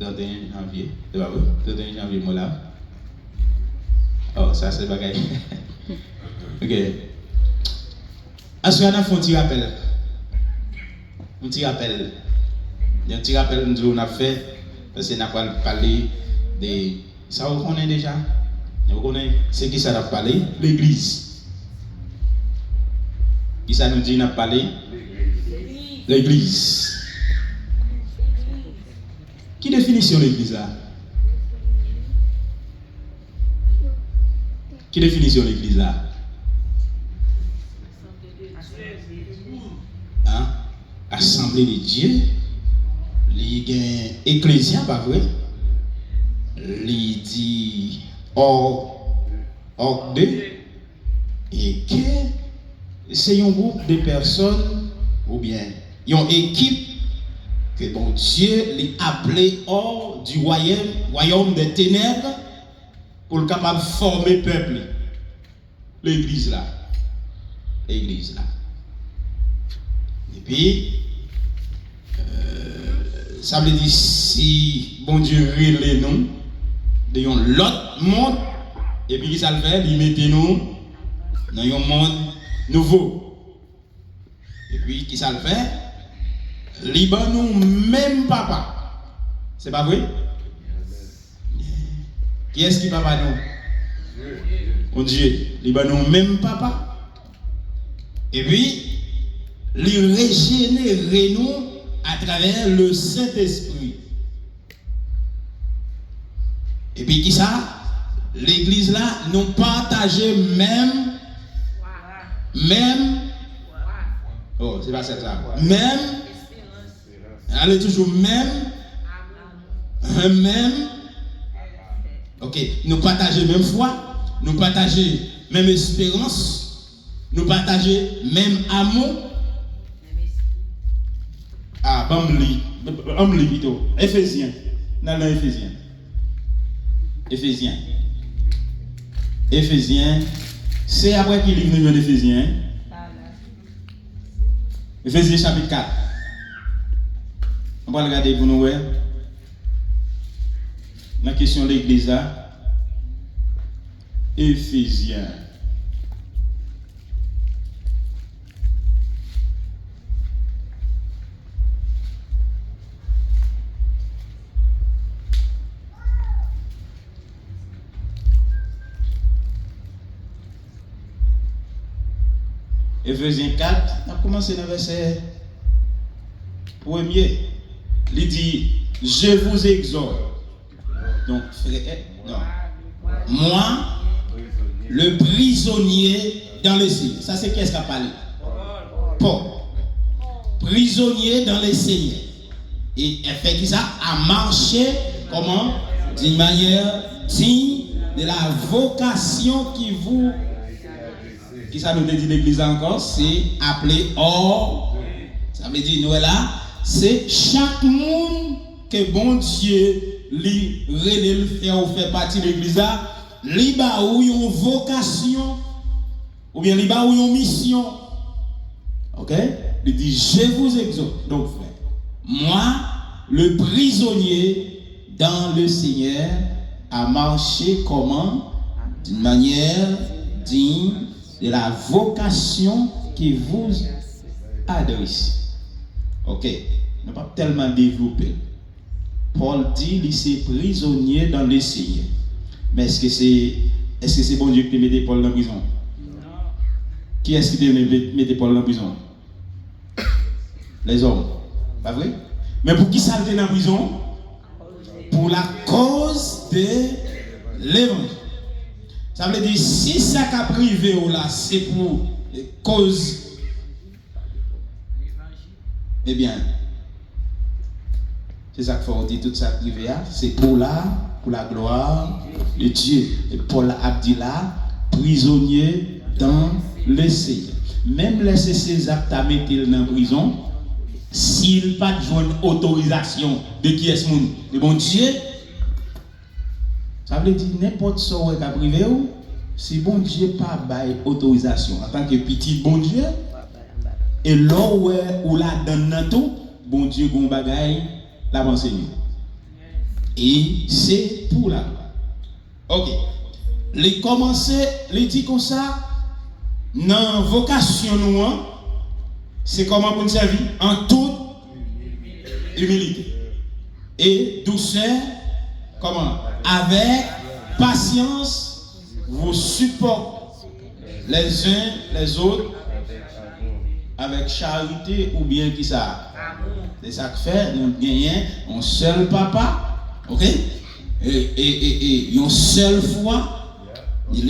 31 janvier. C'est pas vrai? 31 janvier, moi là. Oh, ça c'est bagaille. Ok. Ensuite, on a fait un petit rappel. Un petit rappel. Il y a un petit rappel que nous avons fait. Parce qu'on a parlé de. Ça, vous connaissez déjà? Vous connaissez c'est qui ça a parlé? L'église. Qui ça nous dit n'a parlé? L'église. Qui définition l'église là? Qui définition l'église là? Hein? Assemblée de Dieu. Il y a ecclésia, pas vrai? Il dit ordre et que c'est un groupe de personnes ou bien une équipe que bon Dieu l'a appelé hors du royaume des ténèbres pour le capable de former le peuple. L'église là. L'église là. Et puis, ça veut dire si bon Dieu relève nous de l'autre monde, et puis ça le fait, il met nous dans un monde nouveau. Et puis qui ça le fait? Liban nous même papa. C'est pas vrai? Qui est-ce qui papa nous? Mon Dieu. Liban nous même papa. Et puis, il régénère nous à travers le Saint-Esprit. Et puis qui ça? L'église là, nous partageons même, oh, c'est pas cette là. Même, allez toujours même, ok, nous partageons même foi, nous partageons même espérance, nous partageons même amour. Ah, bon, plutôt. Éphésiens. Dans l'Éphésiens. Éphésiens. C'est après qu'il livre nous d'Éphésiens. Éphésiens chapitre 4. On va regarder pour nous. La question de l'église là. Éphésiens. Éphésiens 4, on a commencé dans le verset 1er. Il dit, je vous exhorte. Donc, non. Moi, le prisonnier dans le Seigneur. Ça, c'est qu'est-ce qu'a parlé? Paul. Prisonnier dans le Seigneur. Et elle fait ça à marcher, comment? D'une manière digne de la vocation qui vous. Qui ça nous dit l'église encore? C'est appelé or. Ça veut dire, nous là, c'est chaque monde que bon Dieu lui relève fait partie de l'église là, lui ba ou une vocation, ou bien lui ba ou une mission. Ok? Il dit, je vous exhorte. Donc, frère, moi, le prisonnier dans le Seigneur, à marcher comment? D'une manière digne de la vocation qui vous adresse. Ok, ne pas tellement développer. Paul dit, il est prisonnier dans le Seigneur. Mais est-ce que c'est bon Dieu qui met Paul en prison? Non. Qui est-ce qui met Paul en prison? Les hommes. Pas vrai? Mais pour qui ça le fait en prison? Pour la cause de l'évangile. Ça veut dire, si ça a privé ou là, c'est pour cause, eh bien, c'est ça qu'il faut dire, tout ça privé, c'est pour la gloire de Dieu. Et Paul a dit là, prisonnier dans le Seigneur. Même laisser ses actes à mettre dans la prison, s'il n'a pas de autorisation de qui est-ce monde, de bon Dieu, ça veut dire n'importe ce qui est privé, si bon Dieu pas bail autorisation en tant que petit bon Dieu, et là où la donne tout, bon Dieu gon bagaille la enseigner. Et c'est pour la gloire. Ok. Les commencer, les dit comme ça, dans vocation nous, c'est comment pour nous servir? En toute humilité. Et douceur, comment? Avec patience, vous supportez les uns les autres avec charité ou bien qui ça? C'est ça que fait, nous gagnons un seul papa, ok? Et une seule foi. Il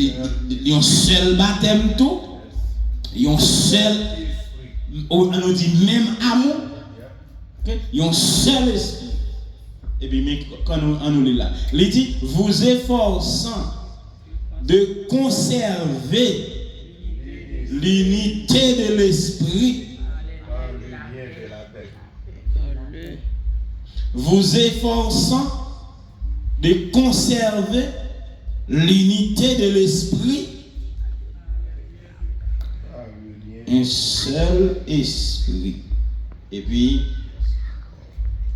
y a un seul baptême tout, il y a un seul, on nous dit même amour, il y a un seul esprit. Et puis quand on lit là, il dit vous efforçant de conserver l'unité de l'esprit, vous efforçant de conserver l'unité de l'esprit, un seul esprit. Et puis,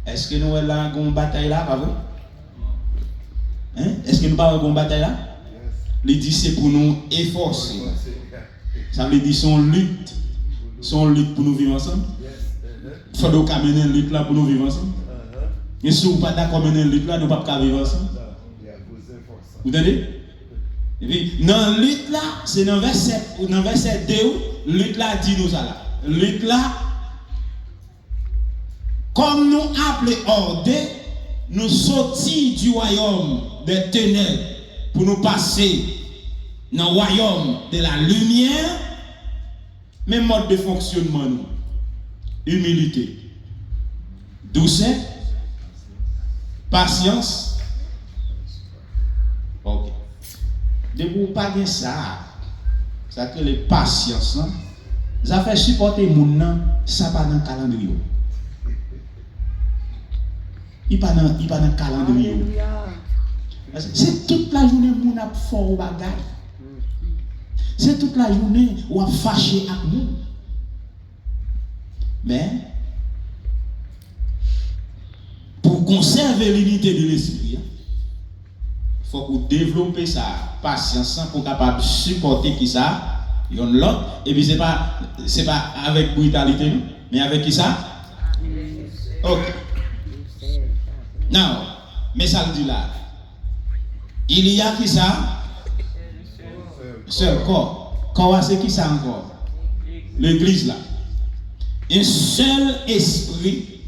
est-ce que nous avons une bataille là, pas vrai? Hein? Est-ce que nous avons une bataille là? Il dit c'est pour nous efforcer. Ça veut dire son lutte pour nous vivre ensemble. Il faut donc mener une lutte là pour nous vivre ensemble. Et si vous n'êtes pas d'accord mener une lutte là, nous ne pouvons pas vivre ensemble. Vous entendez? Et puis, dans la lutte là, c'est dans verset 2, lutte là dit nous ça là. Lutte là, comme nous appelons ordre, nous sortir du royaume des ténèbres pour nous passer dans le royaume de la lumière, même mode de fonctionnement, nous. Humilité, douceur, patience. Ok. De vous pas de ça, ça que les patience, ça fait supporter mon nom, ça pas dans le calendrier. Il pas dans le calendrier. C'est toute la journée mon a fort au bagage. C'est toute la journée où a fâché avec nous. Mais pour conserver l'unité de l'esprit, il faut que vous développez sa patience pour capable supporter qui ça, l'autre. Et puis c'est pas avec brutalité, mais avec qui ça? Ok. Non, mais ça le dit là. Il y a qui ça? Seul corps. Corps, c'est qui ça encore? L'église là. Un seul esprit,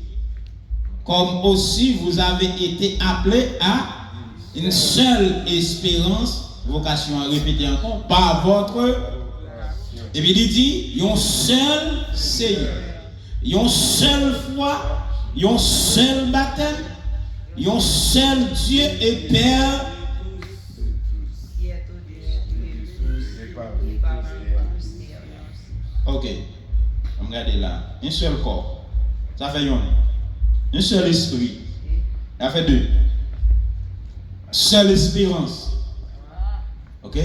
comme aussi vous avez été appelés à une seule espérance, vocation à répéter encore, par votre. Et puis il dit, il y a un seul Seigneur, il y a une seule foi, il y a un seul baptême, il y a un seul Dieu et Père. Ok, regardez là, un seul corps, ça fait un seul esprit, ça fait deux, seule espérance, ok,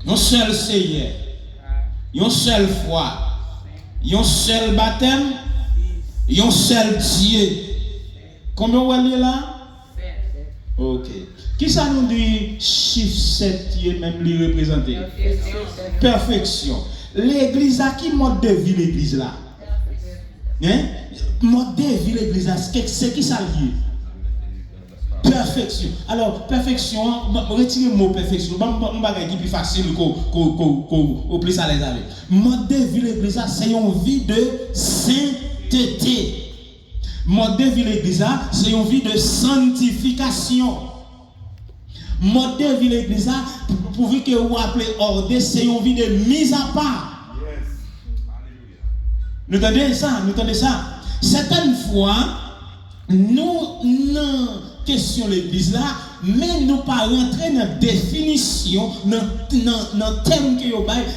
un seul Seigneur, une seule foi, un seul baptême, un seul Dieu. Combien vous allez là? Ok. Qui ça nous dit chiffre 7 qui est même lui représenté? Perfection. L'église à qui mode de vie l'église là? Hein? Mode de vie l'église là, c'est qui ça lié? Perfection. Alors, perfection, retirez le mot perfection. On va dire plus facile qu'au plus à l'aise avec. Mode de vie l'église là, c'est une vie de sainteté. Mode de vie l'église là, c'est une vie de sanctification. Mode de vie l'église là, pourvu que vous appelez ordre, c'est une vie de mise à part. Nous entendez ça? Nous entendez ça? Certaines fois, nous question l'église là, mais nous pas rentrer dans la définition, dans le thème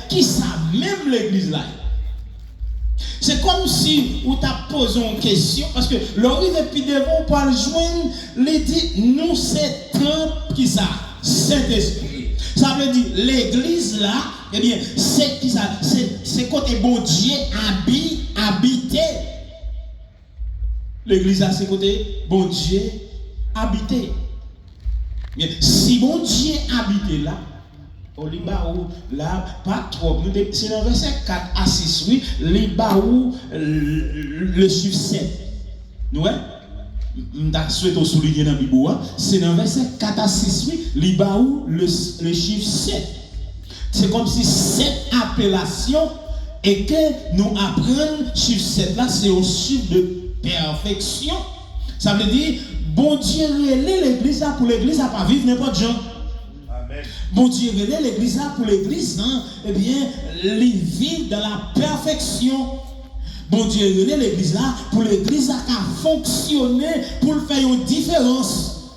qui ça même l'église là. C'est comme si vous t'as posé une question, parce que l'arrivée puis devant pour le joindre, il dit nous c'est temple qui ça, Saint-Esprit. Ça veut dire l'église là, eh bien c'est qui ça, c'est côté bon Dieu habité. L'église là c'est côté bon Dieu habité. Mais si bon Dieu habite là, au Libaou, là, pas trop. C'est dans le verset 4 à 6, oui, Libaou, le chiffre 7. Nous, je souhaite souligner dans la Bible, c'est dans le verset 4 à 6, oui, Libaou, le chiffre 7. C'est comme si cette appellation et que nous apprenons chiffre 7 là, c'est un chiffre de perfection. Ça veut dire, bon Dieu relève l'église là pour l'église à pas vivre n'importe gens. Amen. Bon Dieu relève l'église là pour l'église, hein, eh bien, les vivre dans la perfection. Bon Dieu relève l'église là pour l'église là qui a fonctionné pour faire une différence.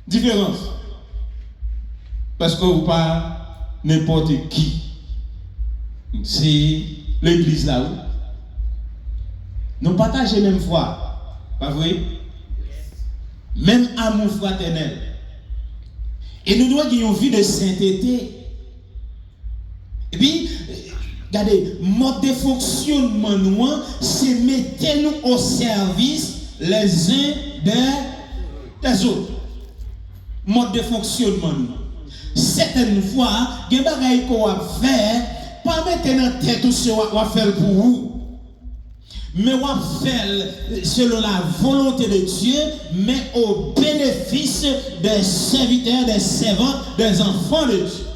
Différence. Parce que vous pas n'importe qui. C'est l'église là où nous partageons même foi. Pas vrai? Même amour fraternel. Et nous devons avoir une vie de sainteté. Et puis, regardez, mode de fonctionnement, nous, c'est mettre nous au service les uns des autres. Mode de fonctionnement, nous. Certaines fois, il y a des choses qu'on va faire, pas mettre dans tête tout ce qu'on va faire pour vous. Mais on va faire selon la volonté de Dieu, mais au bénéfice des serviteurs, des servants, des enfants de Dieu.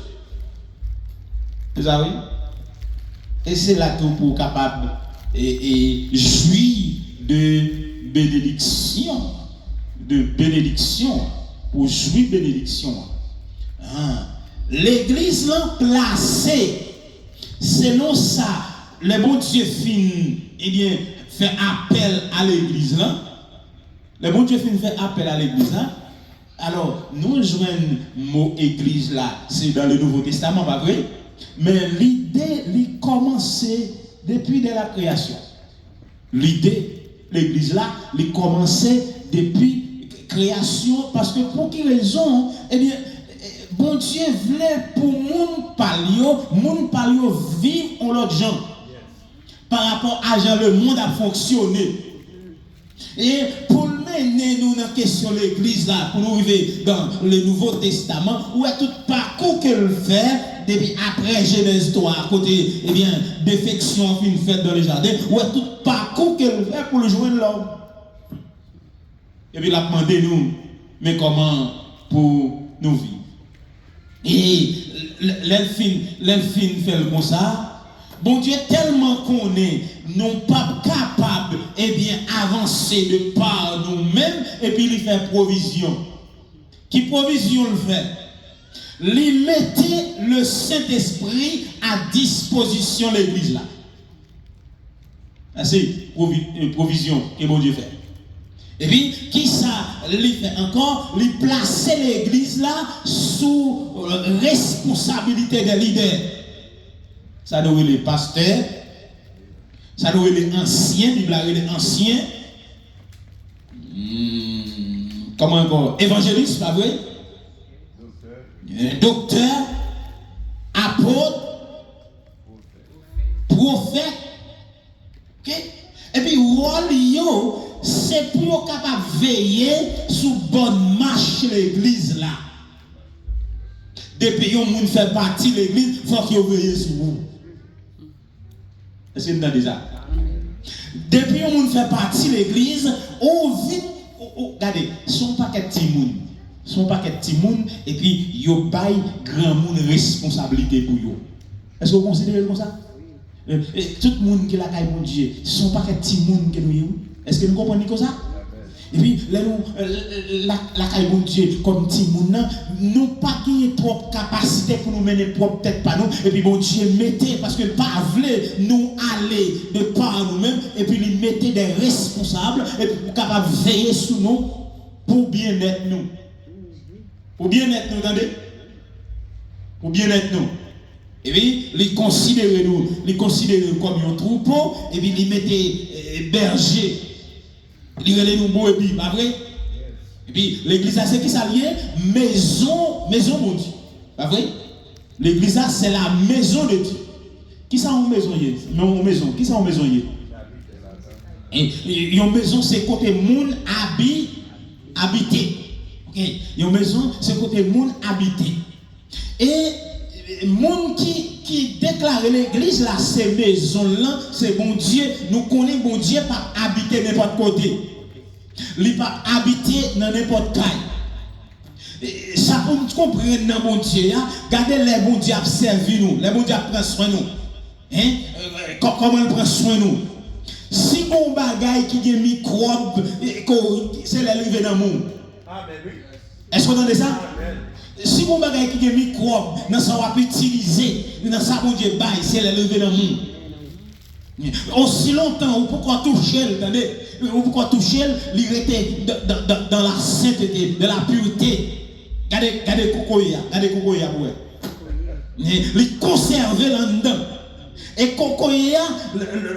Vous savez? Et c'est là tout pour capable et jouir de bénédiction. De bénédiction. Pour jouir de bénédiction. Hein? L'église l'a placée selon ça. Le bon Dieu fin, eh bien, fait appel à l'église là. Le bon Dieu fin fait appel à l'église là. Alors, nous joignons le mot église là, c'est dans le Nouveau Testament, pas vrai? Mais l'idée, il commence depuis de la création. L'idée, l'église là, il commence depuis création, parce que pour quelle raison, eh bien, bon Dieu voulait pour moun palio vivre en l'autre gens. Par rapport à genre le monde a fonctionné. Et pour mener nous dans la question de l'église là, pour nous arriver dans le Nouveau Testament, où est tout parcours qu'elle fait, depuis après Genèse 3, à côté, eh bien, défection fin faite dans le jardin, où est tout parcours qu'elle fait pour le joindre l'homme. Et puis il a demandé nous, mais comment pour nous vivre. Et l'elfine fait le comme ça. Bon Dieu, tellement qu'on est, non pas capable, eh bien, avancer de par nous-mêmes, et puis il fait provision. Qui provision le fait? Il mettait le Saint-Esprit à disposition de l'église là. C'est provision que bon Dieu fait. Et puis, qui ça lui fait encore? Lui placer l'église là sous responsabilité des leaders. Ça doit être les pasteurs, ça doit être les anciens, Bible a les anciens. Comment encore? Évangéliste, pas vrai? Docteur, apôtre, prophète. Okay? Et puis, Rolio, c'est pour capable de veiller sur bonne marche l'église là. Depuis que vous fait partie de l'église, il faut que vous veillez sur vous. Est-ce que vous avez déjà? Depuis que vous fait partie de l'église, on vit. Regardez, son paquet de timoun. Son paquet de timoun, et puis, yo bail grand monde responsabilité pour vous. Est-ce que vous considérez comme ça? Tout le monde qui la caille mon Dieu, son paquet de timoun que nous. Est-ce que nous comprenons comme ça? Et puis, la caille bon Dieu, comme timoun, nous pas gagné propre capacité pour nous mener propre tête par nous. Et puis, bon Dieu, mettez, parce que pas voulait nous aller de par nous-mêmes, et puis, il mettait des responsables, et puis, pour capable veiller sur nous, pour bien être nous. Pour bien être nous, attendez? Pour bien être nous. Et puis, il considérait nous comme un troupeau, et puis, il mettait berger. Il relève nous beau et puis, pas vrai? Et puis, l'église, c'est qui ça lié? Maison mon Dieu. Pas vrai? L'église, c'est la maison de Dieu. Qui ça en maison y est? Non, maison. Qui ça en maison y est? Et une maison, c'est côté monde habité. OK, une maison c'est côté monde habité. Et monde qui déclare l'église là, ces maisons là, c'est bon Dieu, nous connaissons bon Dieu pas habiter n'importe côté. Il pas habiter dans n'importe quoi. Ça pour nous comprendre dans bon Dieu, regardez les bon Dieu a servi nous, les bon Dieu prend soin de nous. Hein? Comment il prend soin de nous? Si on bagaille qui a microbe, c'est l'arrivée dans le monde. Est-ce qu'on entend ça? Amen. Si on bagaille qui a microbe, dans ça on va utiliser, dans ça bon Dieu bail, c'est l'arrivée dans le monde. Aussi longtemps, ou pourquoi toucher, attendez, ou pourquoi toucher, il était dans la sainteté, de la pureté. Regardez Kokoya, ouais. Il conserver là-dedans. Et Kokoya,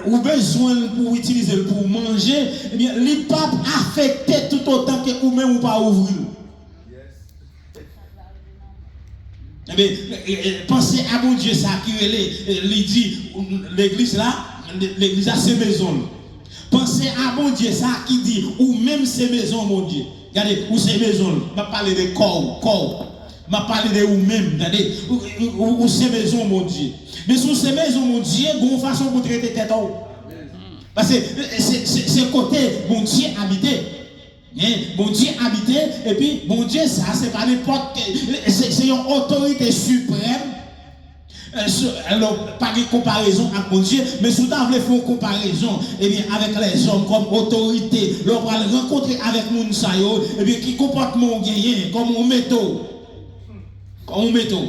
ou besoin pour utiliser pour manger, eh bien, les papes affecté tout autant que vous même ou pas ouvrir. Eh bien, pensez à mon Dieu, ça qui il dit, l'église là, l'église a ses maisons. Pensez à mon Dieu, ça qui dit, ou même ses maisons, mon Dieu. Regardez, ou ces maisons, je vais parler de corps. Je vais parler de vous-même, regardez, ou ces maisons, mon Dieu. Mais sur ces maisons, mon Dieu, il y a une façon pour traiter tête en haut. Parce que c'est côté, mon Dieu habité. Mon Dieu habité, et puis, mon Dieu, ça, c'est pas n'importe quel. C'est une autorité suprême. Alors, pas de comparaison avec mon Dieu, mais si vous voulez faire une comparaison avec les hommes comme autorité, l'on va le rencontrer avec mon sayo, et bien qui comportement gagné, comme un métaux. Comme un métaux.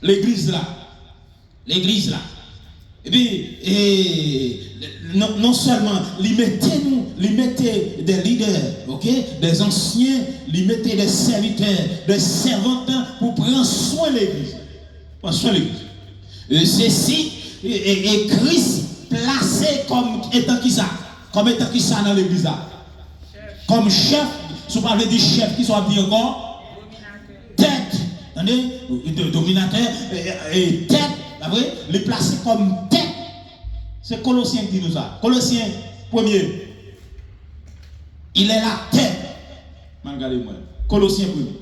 L'église là. Et puis, non seulement, il mettait des leaders, ok, des anciens, il mettait des serviteurs, des servantes pour prendre soin de l'église. Ceci est Christ placé comme étant qui ça? Comme étant qui ça dans l'église? Comme chef, si vous parlez du chef, qui soit dit encore? Tête. Attendez? Dominateur et tête. Il est placé comme tête. C'est Colossiens qui dit nous ça. Colossiens 1er. Il est la tête. Regardez-moi. Colossiens 1er.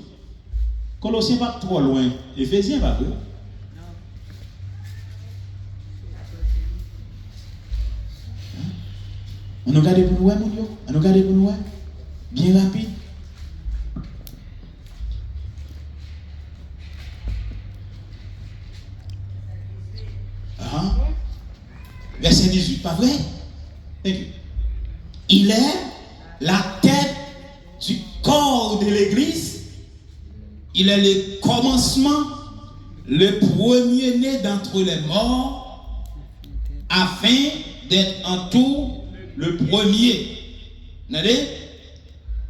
Colossiens pas trop loin. Éphésiens pas vrai. On nous regarde pour nous, mon Dieu. On nous regarde pour nous. Bien rapide. Verset 18, pas vrai? Il est la tête du corps de l'église. Il est le commencement, le premier-né d'entre les morts, afin d'être en tout le premier. Vous voyez?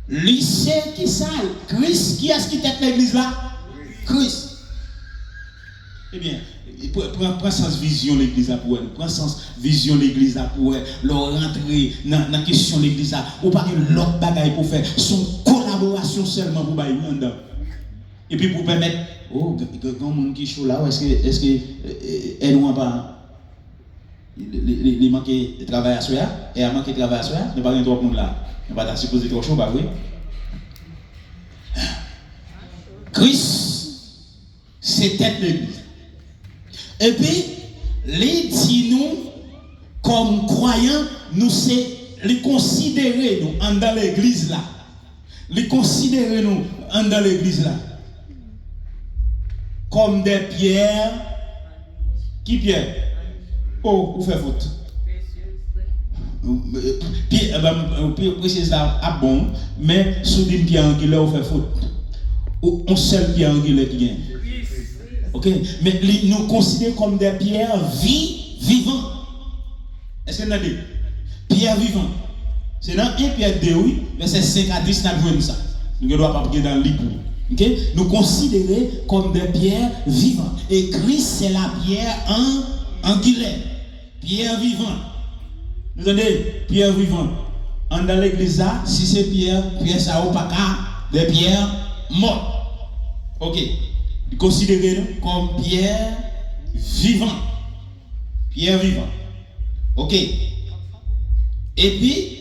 Lycée qui sale. Christ, qui est-ce qui tête l'église là? Christ. Eh bien, prends sens vision l'église pour elle. Prends sens vision l'église pour elle. Leur rentrer dans la question de l'église. Ou pas que l'autre bagaille pour faire. Son collaboration seulement pour bailler dedans. Et puis pour permettre, oh, quand monde qui chaud là, est-ce que elle ou pas il manque de travail à soi, et elle manque de travail à soi, il n'y a pas de trop monde là. Il n'y a pas de supposé trop chaud, bah oui. Christ, c'était l'église. Et puis, les dit nous, comme croyants, nous c'est les considérer nous dans l'église là. Les considérer nous dans l'église là. Comme des pierres. Qui pierre? Oh, vous faites faute. Pierre précise ça à bon, mais sous une pierre angulaire, vous faites faute. On seul pierre angulaire qui gagne. Ok? Mais nous considérons comme des pierres vivantes. Est-ce que nous avons dit? Pierres vivantes. C'est dans 1 Pierre 2, oui, verset 5 à 10, nous avons ça. Nous ne devons pas prier dans le livre. Okay? Nous considérons comme des pierres vivantes. Et Christ, c'est la pierre angulaire. Pierre vivante. Vous entendez? Pierre vivante. Dans l'église, si c'est pierre ça n'a pas des pierres mortes. Ok. Considérez-nous comme pierre vivante. Pierre vivante. Ok. Et puis,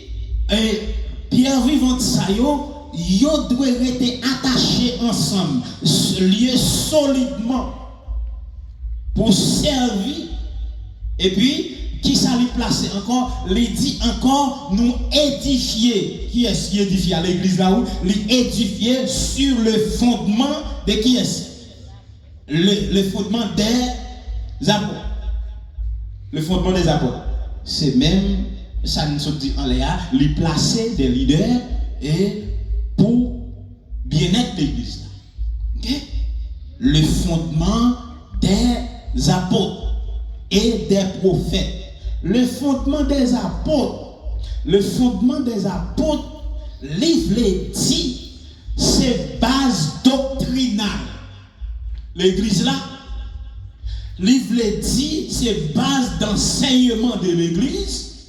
pierre vivante, ça y est, yo doit rester attachés ensemble, liés solidement pour servir. Et puis, qui ça lui place encore? Il dit encore, nous édifier. Qui est-ce qui édifie à l'église là où? L'édifier sur le fondement de qui est-ce? Le fondement des apôtres. Le fondement des apôtres. C'est même, ça nous dit en l'air, lui placer des leaders et pour bien-être de l'église. Okay? Le fondement des apôtres et des prophètes. Le fondement des apôtres, livre les dit, c'est base doctrinale. L'église là, livre les dit, c'est base d'enseignement de l'église.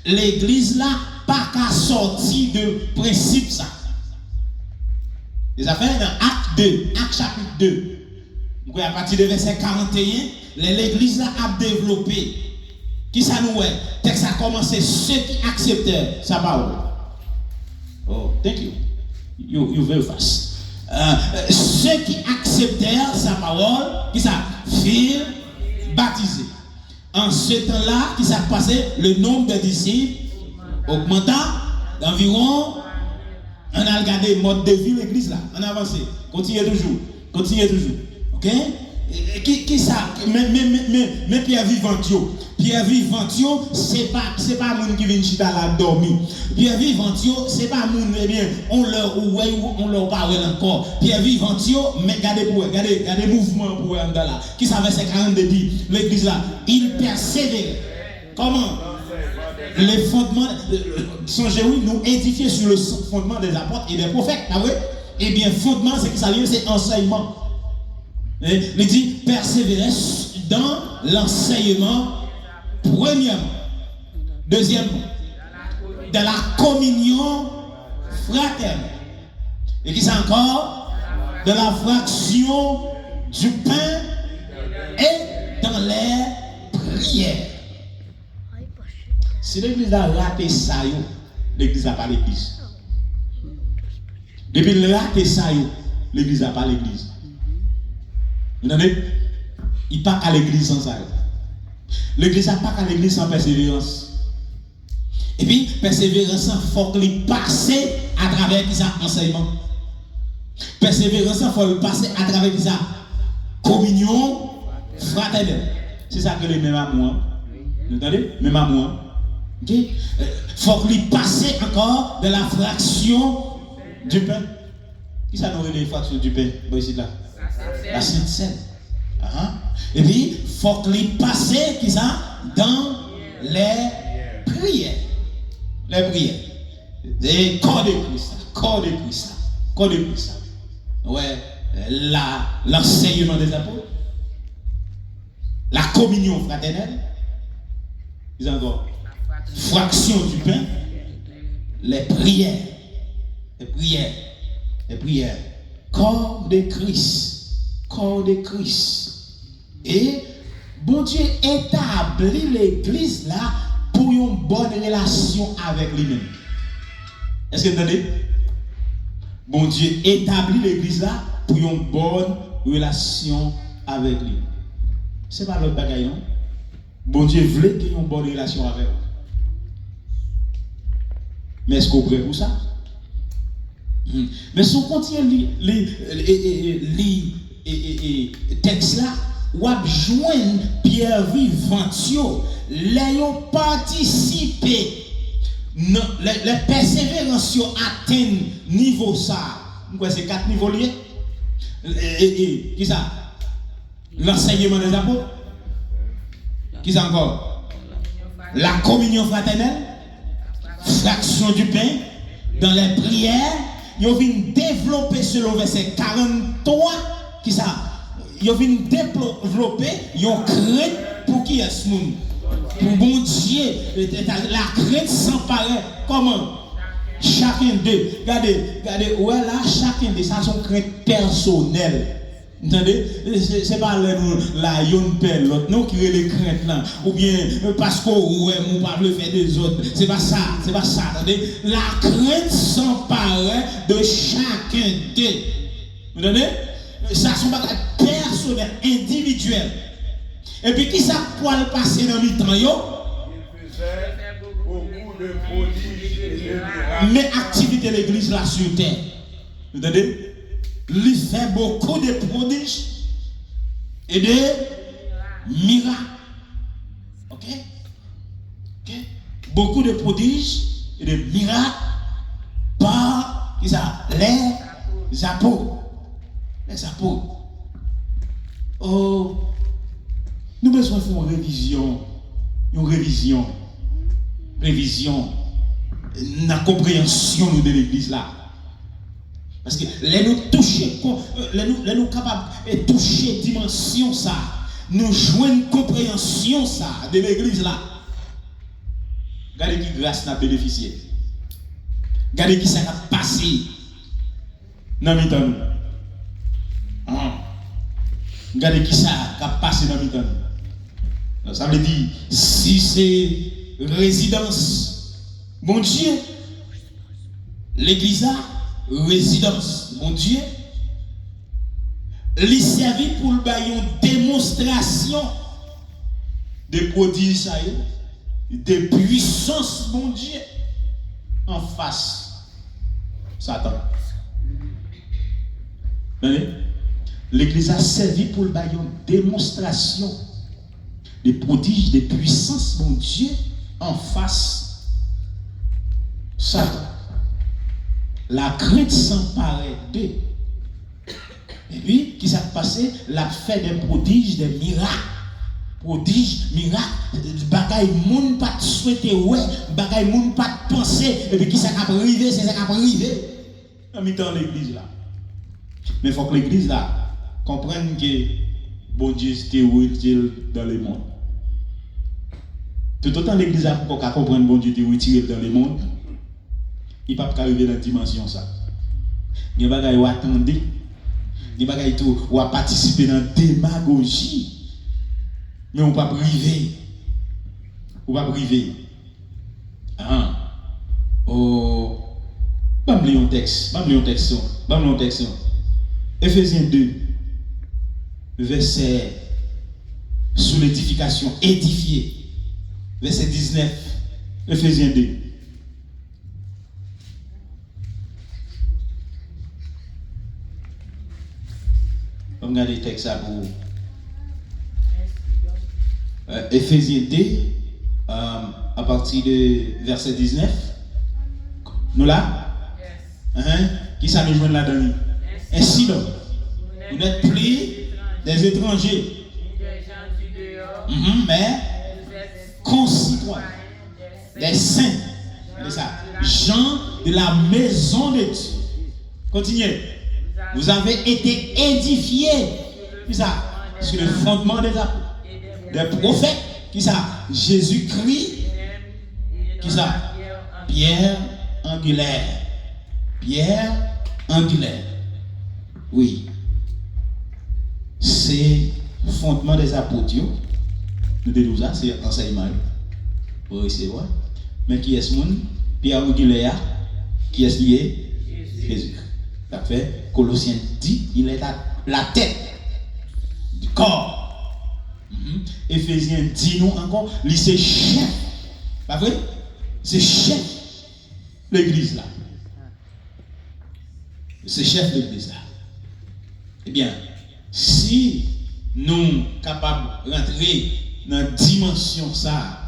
L'église là, pas qu'à sortir de principe ça. Les affaires dans Acte 2, Acte chapitre 2. Donc à partir de verset 41, l'église là a développé. Qui ça nous est? Texte a commencé ceux qui acceptèrent sa parole. Oh, thank you. You very fast. Ceux qui acceptèrent sa parole, qui ça? Furent baptisés. En ce temps-là, qui s'est passé, le nombre de disciples augmenta d'environ. On a regardé le mode de vie de l'église là. On a avancé. Continuez toujours. Ok? Qui ça? Mais Pierre Vivantio. Pierre Vivantio, c'est pas moun qui vient chita là dormir. Pierre Vivantio, c'est pas moun, eh bien, on leur parle encore. Pierre Vivantio, mais regardez mouvement pour eux là. Qui ça verset 42 dit, l'église là, il persévère. Comment? Les fondements, songez-vous, nous édifier sur le fondement des apôtres et des prophètes, ah oui? Eh bien, fondement, c'est que ça vient, c'est enseignement. Il dit persévérer dans l'enseignement, premièrement. Deuxièmement, de la communion fraternelle. Et qui c'est encore? De la fraction du pain et dans les prières. Si l'église a raté ça, l'église n'a pas l'église. Depuis le raté ça, l'église n'a pas l'église. Vous entendez? Il n'y a pas qu'à l'église sans ça. L'église n'a pas qu'à l'église sans persévérance. Et puis, persévérance, il faut qu'il passe à travers ça enseignement. Persévérance, il faut le passer à travers ça communion fraternelle. C'est ça que le même amour. Vous entendez? Même amour. Il faut qu'il passe encore de la fraction du pain. Qui ça nous les fractions du pain? Bon, ici là. La Sainte Seine. Et puis, il faut qu'il passe qui ça dans les prières. Les prières. Les corps de Christ. Ouais, l'enseignement des apôtres. La communion fraternelle. Ils ont encore fraction du pain. Les prières. Corps de Christ. Et bon Dieu établit l'église là pour une bonne relation avec lui-même. Est-ce que vous entendez? Bon Dieu établit l'église là pour une bonne relation avec lui. C'est pas l'autre bagaille, non? Bon Dieu voulait qu'il y ait une bonne relation avec vous. Mais est-ce qu'on est prêt pour ça? Mais si on continue les textes là, ou à joindre Pierre Vivantio, les ont participé, les persévérances atteignent niveau ça. C'est 4 niveaux liés. Qui ça? L'enseignement des apôtres. Qui ça encore? La communion fraternelle, fraction du pain, dans les prières. Ils viennent développer selon verset 43, qui ça? Ils viennent développer, ils ont crainte pour qui est ce monde? Pour bon Dieu, la crainte s'emparer. Comment? Chacun d'eux, regardez, ouais là, chacun de ça, son crainte personnelle. Entendez? C'est pas la yon pelle l'autre, non qui est les craintes là, ou bien parce qu'on ouais, on pas le faire des autres. C'est pas ça, attendez? La crainte s'empare de chacun d'eux. Vous entendez? Ça sont bagages personnels, individuels. Et puis qui ça pour le passer dans le temps yo? Il faisait beaucoup de prodiges et de miracles. Mais activité de l'église là sur terre. Vous entendez? Il fait beaucoup de prodiges et de miracles. Ok? Beaucoup de prodiges et de miracles par les apôtres. Les apôtres. Oh, nous besoin de faire une révision, la compréhension de l'église là. Parce que les nous toucher, les nous capables de toucher dimension ça, nous jouons une compréhension ça de l'église là. Regardez qui grâce n'a bénéficié. Regardez qui ça a passé dans le temps. Regardez qui ça a passé dans le temps. Ça veut dire, si c'est résidence, mon Dieu, l'église a résidence, mon Dieu, lui servit pour le baillon démonstration de prodiges, de puissance, mon Dieu, en face Satan. L'église a servi pour le baillon démonstration de prodiges, de puissance, mon Dieu, en face Satan. La crainte s'emparait d'eux. Et puis, qui s'est passé? La fait des prodiges, des miracles. Prodiges, miracles, bagaille moun pas souhaiter ouais, bagaille moun pas penser. Et puis qui ça a privé, c'est ça qui a privé. En mi-temps l'église là. Mais il faut que l'église là comprenne que bon Dieu était retiré dans le monde. Tout autant l'église là pour qu'on comprenne bon Dieu était retiré dans le monde. Il ne peut pas arriver dans la dimension ça. Il y a des gens qui attendent, il y a des gens qui participer dans la démagogie. Mais on ne peut pas priver. On ne peut pas priver. Oh. Je vais lire un texte. Ephésiens 2, verset sous l'édification, édifié. Verset 19. Ephésiens 2. Regardez le texte à vous. Ephésiens 2, à partir de verset 19. Nous là? Qui ça nous joint là-dedans? Ainsi donc, vous n'êtes plus des étrangers, mais concitoyens, des saints, c'est ça, gens de la maison de Dieu. Continuez. Vous avez été édifiés, qui ça, sur le fondement des apôtres, des prophètes, qui ça, Jésus-Christ, qui ça, Pierre angulaire. Oui. C'est le fondement des apôtres. Nous disons ça, c'est enseignement. Pour recevoir. Mais qui est ce monde? Pierre angulaire, qui est lié? Jésus. Ça fait Colossiens dit, il est la tête du corps. Éphésiens dit nous encore, lui c'est chef. Pas vrai? C'est chef l'église là. C'est chef l'église là. Eh bien, si nous sommes capables de rentrer dans la dimension ça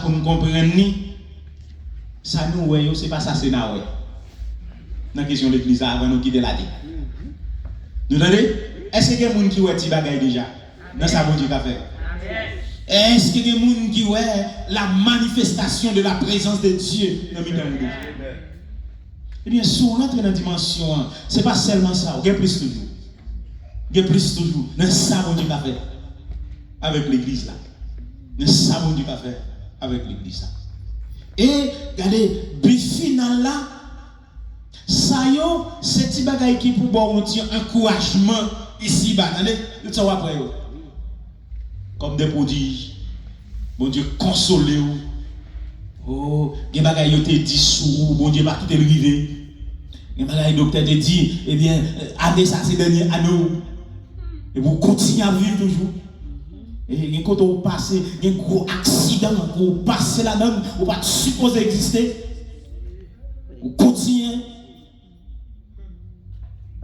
pour nous comprendre, ça nous voyons, c'est pas ça, c'est na ouais. Dans la question de l'église avant nous quitter la vie. Nous entendez? Est-ce qu'il y a des gens qui ont dit bagaille déjà? Dans ça, bon Dieu qu'a fait. Est-ce qu'il y a des gens qui ont la manifestation de la présence de Dieu dans le milieu? Eh bien, si on rentre dans la dimension, ce n'est pas seulement ça, il y a plus toujours. Il y a plus toujours. Dans ça, bon Dieu qu'a fait avec l'église là. Dans ça, bon Dieu qu'a fait avec l'église là. Et, regardez, but final là, ça y est, c'est petits bagailles qui pour bon un encouragement ici bas. Attendez, tout ça après. Comme des prodiges. Bon Dieu, consolez vous. Oh, des bagailles qui te dit sous, bon Dieu, pas tout est rivé. Des bagailles docteur te dit, eh bien, année ça c'est dernier année. Et vous continuez à vivre toujours. Et quand vous passez, il y a un gros accident, vous passez là-dedans, vous ne pas supposé exister. Vous continuez.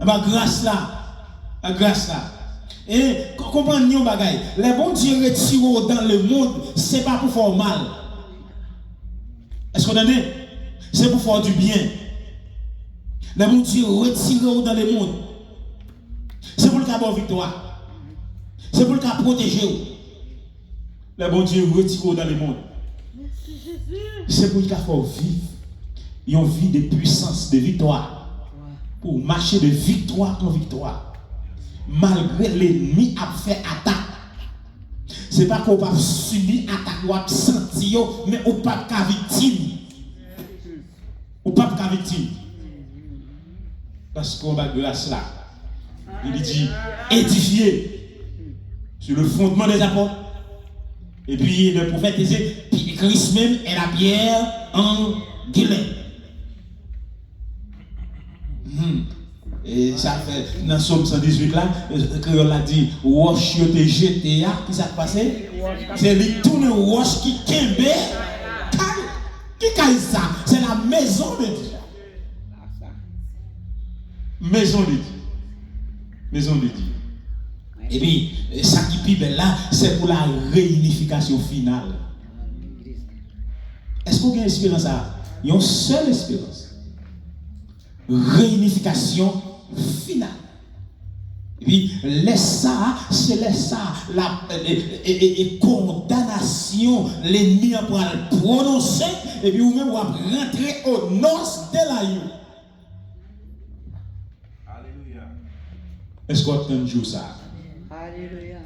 La grâce là. Et comprenez un bagage. Les bons Dieu retirent dans le monde, ce n'est pas pour faire mal. Est-ce que vous entendez? C'est pour faire du bien. Les bons Dieu retirent dans le monde. C'est pour le cas de victoire. C'est pour le cas de protéger. Les bons Dieu retirent dans le monde. C'est pour le cas de vivre. Ils ont vie de puissance, de victoire. Pour marcher de victoire en victoire. Malgré l'ennemi a fait attaque. Ce n'est pas qu'on va subir attaque ou va sentir, mais on ne peut pas victime. On ne peut pas victime. Parce qu'on va grâce là. Il dit édifier sur le fondement des apôtres. Et puis le prophète disait, puis Christ même est la pierre en guillemets. Et ça fait dans Somme 118 là, que on a dit, Roche yo te jeté, qui ça passé? C'est lui tourne roche qui kembe. Qui caille ça? C'est la maison de Dieu. Maison de Dieu. Maison de Dieu. Et puis, ça qui est plus belle là, c'est pour la réunification finale. Est-ce qu'on a une espérance à? Il y a une seule espérance. Réunification finale. Et puis, laisse ça, c'est laisse ça, la condamnation, l'ennemi pour le prononcer, et puis vous-même vous rentrer aux noces de la you. Alléluia. Est-ce qu'on attend un jour ça? Alléluia.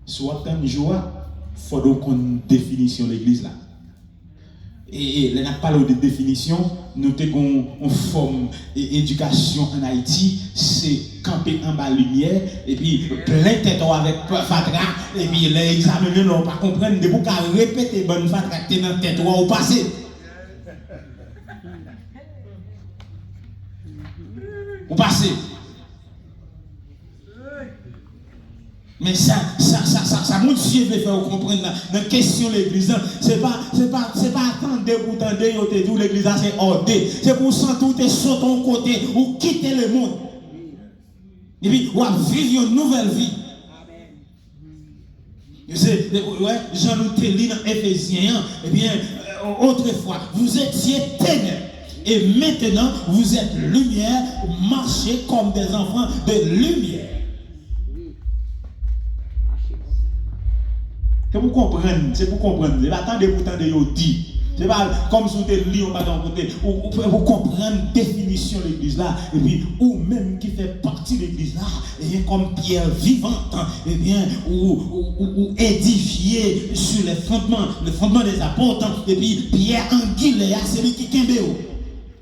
Soit un jour, il faut qu'on ait une définition de l'église là. Et là, on parle de définition, nous avons une forme d'éducation en Haïti, c'est camper en bas lumière, et puis plein de tête avec fatra, et puis les examinés ne vont pas comprendre, de vous répéter bonne fatra qui est dans la tête ou passer. Ou passer. Mais ça mon Dieu veut faire comprendre dans la question de l'église. C'est pas attendre pour tendre l'église c'est ordé. C'est pour sentir sur ton côté ou quitter le monde. Et puis, ou vivre une nouvelle vie. Ouais, Jean nous te lit dans Éphésiens. Eh bien, autrefois, vous étiez ténèbres. Et maintenant, vous êtes lumière. Marchez comme des enfants de lumière. C'est pour comprendre, c'est pour comprendre. C'est pas tant de pourtant de yo dit. C'est pas comme si vous êtes lié, on va d'un côté. Pour comprendre la définition de l'église là, et puis, ou même qui fait partie de l'église là, et bien comme pierre vivante, et bien, ou édifié sur les fondements des apôtres, et puis pierre anguille, c'est lui qui kembe.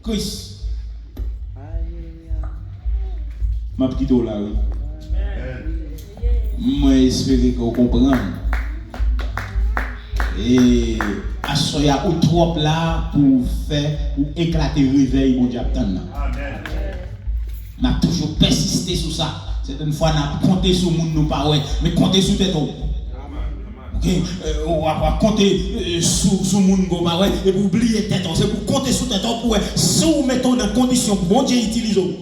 Christ. Ma petite là, oui. Moi, j'espère que vous comprenez. Et à ce y a ou trop là pour éclater le réveil, mon Dieu. Amen. On a toujours persisté sur ça. C'est une fois on a compté sur le monde, nous pas ouais, mais compter sur tête. Ok, on va compter sur le monde, pas ouais, et pour oublier tête. C'est pour compter sur tête pour si vous mettez dans condition pour bon Dieu utiliser.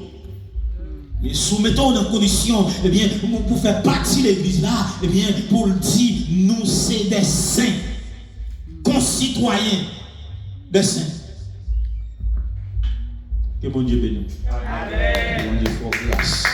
Mais soumettons dans condition, eh bien, pour faire partie de l'église là, eh bien, pour le dire, nous c'est des saints. Concitoyens des saints. Que bon Dieu bénisse. Amen. Que bon Dieu fasse grâce.